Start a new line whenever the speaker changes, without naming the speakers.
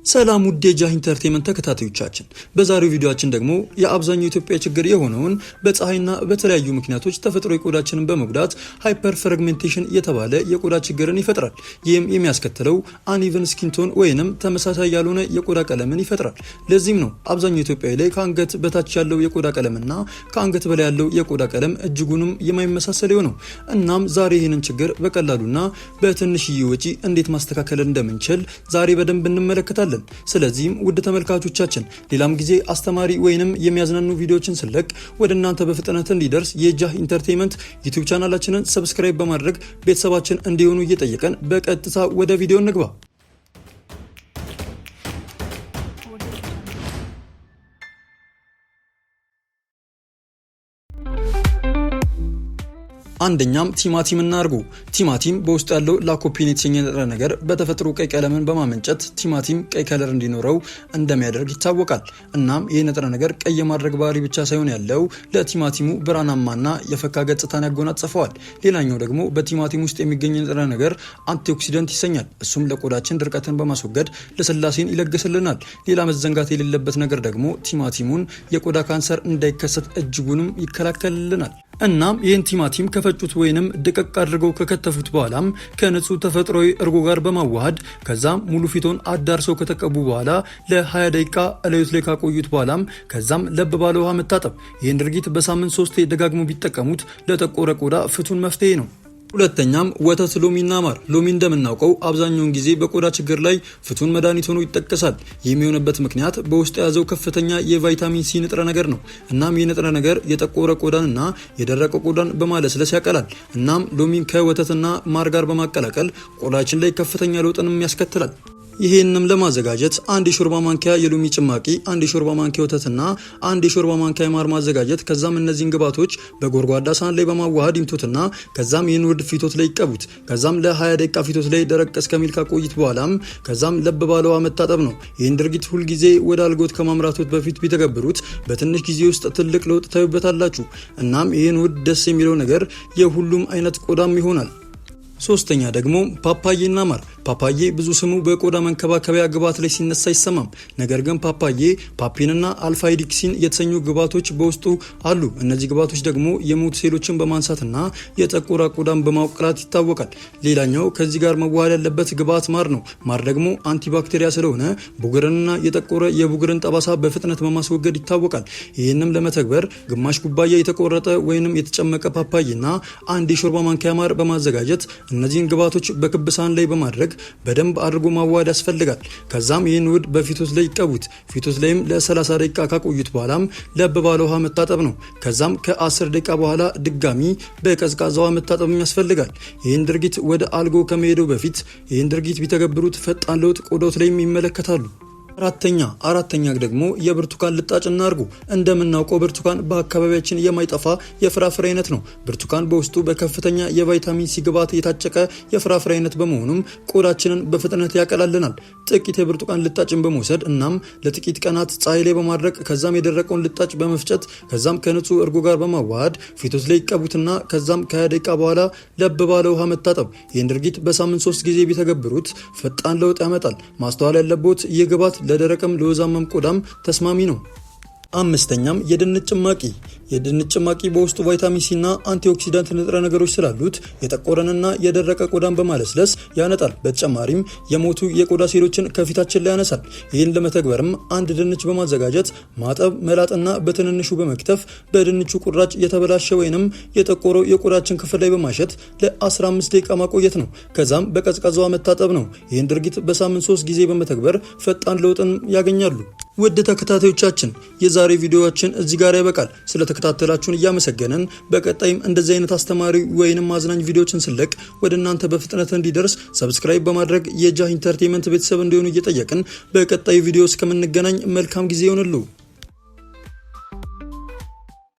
ሰላም ውድ የጃህ ኢንተርቴይንመንት ተከታታዮቻችን፣ በዛሬው ቪዲዮአችን ደግሞ የአብዛኛው ኢትዮጵያ ችግር የሆነውን በፀሐይና በተለያዩ ምክንያቶች ተፈጥሮ የቆዳችንን በመጉዳት ሃይፐር ፍራግሜንቴሽን የተባለ የቆዳ ችግርን ይፈጥራል። ይህም የሚያስከትለው አንኢቨን ስኪን ቶን ወይንም ተመሳሳይ ያልሆነ የቆዳ ቀለምን ይፈጥራል። ለዚህም ነው አብዛኛው ኢትዮጵያዊ ላይ ከአንገት በታች ያለው የቆዳ ቀለምና ከአንገት በላይ ያለው የቆዳ ቀለም እጅጉንም የማይመሳሰል ነው። እናም ዛሬ ይህንን ችግር በቀላሉና በትንሽዬ ወጪ እንዴት ማስተካከል እንደምንችል ዛሬ በደንብ እንመለከታለን። ስለዚህም ውድ ተመልካቾቻችን ሌላም ጊዜ አስተማሪ ወይንም የሚያዝናኑ ቪዲዮዎችን ስለቅ ወደ እናንተ በፍጥነት እንዲደርስ የጃህ ኢንተርቴይንመንት ዩቲዩብ ቻናላችንን ሰብስክራይብ በማድረግ ቤተሰባችን እንዲሆኑ እየጠየቀን በቀጥታ ወደ ቪዲዮ እንግባ። አንደኛም ቲማቲም እናርጉ። ቲማቲም በውስጡ ያለው ላኮፒን የተሰኘ ንጥረ ነገር በተፈጥሮ ቀይ ቀለምን በማመንጨት ቲማቲም ቀይ ከለር እንዲኖረው እንደሚያደርግ ይታወቃል። እናም ይህ ንጥረ ነገር ቀይ የማድረግ ባህሪ ብቻ ሳይሆን ያለው ለቲማቲሙ ብርሃናማና የፈካ ገጽታን ያጎናጽፈዋል። ሌላኛው ደግሞ በቲማቲም ውስጥ የሚገኝ ንጥረ ነገር አንቲኦክሲደንት ይሰኛል። እሱም ለቆዳችን ድርቀትን በማስወገድ ለስላሴን ይለግስልናል። ሌላ መዘንጋት የሌለበት ነገር ደግሞ ቲማቲሙን የቆዳ ካንሰር እንዳይከሰት እጅጉንም ይከላከልልናል። እናም ይህን ቲማቲም ከፈጩት ወይንም ድቅቅ አድርገው ከከተፉት በኋላም ከንጹህ ተፈጥሯዊ እርጎ ጋር በማዋሃድ ከዛም ሙሉ ፊቶን አዳርሰው ከተቀቡ በኋላ ለ20 ደቂቃ እላዩት ላይ ካቆዩት በኋላም ከዛም ለብ ባለ ውሃ መታጠብ። ይህን ድርጊት በሳምንት 3 ደጋግሞ ቢጠቀሙት ለጠቆረ ቆዳ ፍቱን መፍትሄ ነው። ሁለተኛም ወተት፣ ሎሚና ማር። ሎሚ እንደምናውቀው አብዛኛውን ጊዜ በቆዳ ችግር ላይ ፍቱን መድኃኒት ሆኖ ይጠቀሳል። ይህም የሆነበት ምክንያት በውስጡ የያዘው ከፍተኛ የቫይታሚን ሲ ንጥረ ነገር ነው። እናም ይህ ንጥረ ነገር የጠቆረ ቆዳንና የደረቀ ቆዳን በማለስለስ ያቀላል። እናም ሎሚን ከወተትና ማር ጋር በማቀላቀል ቆዳችን ላይ ከፍተኛ ለውጥንም ያስከትላል። ይሄንንም ለማዘጋጀት 1 የሾርባ ማንኪያ የሎሚ ጭማቂ፣ 1 የሾርባ ማንኪያ ወተትና 1 የሾርባ ማንኪያ ማር ማዘጋጀት። ከዛም እነዚህን ግብአቶች በጎድጓዳ ሳህን ላይ በማዋሃድ ይምቱትና ከዛም ይህን ውህድ ፊቶት ላይ ይቀቡት። ከዛም ለ20 ደቂቃ ፊቶት ላይ ደረቅ እስከሚል ካቆይት በኋላም ከዛም ለብ ባለ ውሃ መታጠብ ነው። ይህን ድርጊት ሁልጊዜ ወደ አልጎት ከማምራቶት በፊት ቢተገብሩት በትንሽ ጊዜ ውስጥ ትልቅ ለውጥ ታዩበታላችሁ። እናም ይህን ውህድ ደስ የሚለው ነገር የሁሉም አይነት ቆዳም ይሆናል። ሶስተኛ ደግሞ ፓፓዬና ማር። ፓፓዬ ብዙ ስሙ በቆዳ መንከባከቢያ ግብዓት ላይ ሲነሳ ይሰማም። ነገር ግን ፓፓዬ ፓፒንና አልፋይዲክሲን የተሰኙ ግብዓቶች በውስጡ አሉ። እነዚህ ግብዓቶች ደግሞ የሞቱ ሴሎችን በማንሳትና የጠቆረ ቆዳን በማውቅላት ይታወቃል። ሌላኛው ከዚህ ጋር መዋሃድ ያለበት ግብዓት ማር ነው። ማር ደግሞ አንቲባክቴሪያ ስለሆነ ቡግርንና የጠቆረ የቡግርን ጠባሳ በፍጥነት በማስወገድ ይታወቃል። ይህንም ለመተግበር ግማሽ ኩባያ የተቆረጠ ወይንም የተጨመቀ ፓፓዬና 1 የሾርባ ማንኪያ ማር በማዘጋጀት እነዚህን ግብዓቶች በክብ ሳህን ላይ በማድረግ በደንብ አድርጎ ማዋሃድ ያስፈልጋል። ከዛም ይህን ውህድ በፊቶት ላይ ይቀቡት። ፊቶት ላይም ለ30 ደቂቃ ካቆዩት በኋላም ለብ ባለ ውሃ መታጠብ ነው። ከዛም ከ10 ደቂቃ በኋላ ድጋሚ በቀዝቃዛ ውሃ መታጠብ ያስፈልጋል። ይህን ድርጊት ወደ አልጎ ከመሄደው በፊት ይህን ድርጊት ቢተገብሩት ፈጣን ለውጥ ቆዳዎት ላይም ይመለከታሉ። አራተኛ ደግሞ የብርቱካን ልጣጭ እናርጉ። እንደምናውቀው ብርቱካን በአካባቢያችን የማይጠፋ የፍራፍሬ አይነት ነው። ብርቱካን በውስጡ በከፍተኛ የቫይታሚን ሲ ግብዓት የታጨቀ የፍራፍሬ አይነት በመሆኑም ቆዳችንን በፍጥነት ያቀላልናል። ጥቂት የብርቱካን ልጣጭን በመውሰድ እናም ለጥቂት ቀናት ፀሐይ ላይ በማድረቅ ከዛም የደረቀውን ልጣጭ በመፍጨት ከዛም ከንጹህ እርጎ ጋር በማዋሃድ ፊቶት ላይ ይቀቡትና ከዛም ከ20 ደቂቃ በኋላ ለብ ባለ ውሃ መታጠብ። ይህን ድርጊት በሳምንት 3 ጊዜ ቢተገብሩት ፈጣን ለውጥ ያመጣል። ማስተዋል ያለበት ይህ ግብዓት ለደረቀም ለወዛማም ቆዳም ተስማሚ ነው። አምስተኛም የድንች ጭማቂ። የድንች ጭማቂ በውስጡ ቫይታሚን ሲ እና አንቲኦክሲዳንት ንጥረ ነገሮች ስላሉት የጠቆረንና የደረቀ ቆዳን በማለስለስ ያነጣል። በተጨማሪም የሞቱ የቆዳ ሴሎችን ከፊታችን ላይ ያነሳል። ይህን ለመተግበርም 1 ድንች በማዘጋጀት ማጠብ፣ መላጥና በትንንሹ በመክተፍ በድንቹ ቁራጭ የተበላሸ ወይንም የጠቆረው የቆዳችን ክፍል ላይ በማሸት ለ15 ደቂቃ ማቆየት ነው። ከዛም በቀዝቃዛ ውሃ መታጠብ ነው። ይህን ድርጊት በሳምንት 3 ጊዜ በመተግበር ፈጣን ለውጥን ያገኛሉ። ውድ ተከታታዮቻችን የዛሬ ቪዲዮአችን እዚህ ጋር ያበቃል። ስለተከታተላችሁን እያመሰገንን በቀጣይም እንደዚህ አይነት አስተማሪ ወይንም አዝናኝ ቪዲዮዎችን ስለቅ ወደ እናንተ በፍጥነት እንዲደርስ ሰብስክራይብ በማድረግ የጃህ ኢንተርቴይንመንት ቤተሰብ እንዲሆኑ እየጠየቅን በቀጣይ ቪዲዮ እስከምንገናኝ መልካም ጊዜ ይሁንልዎ።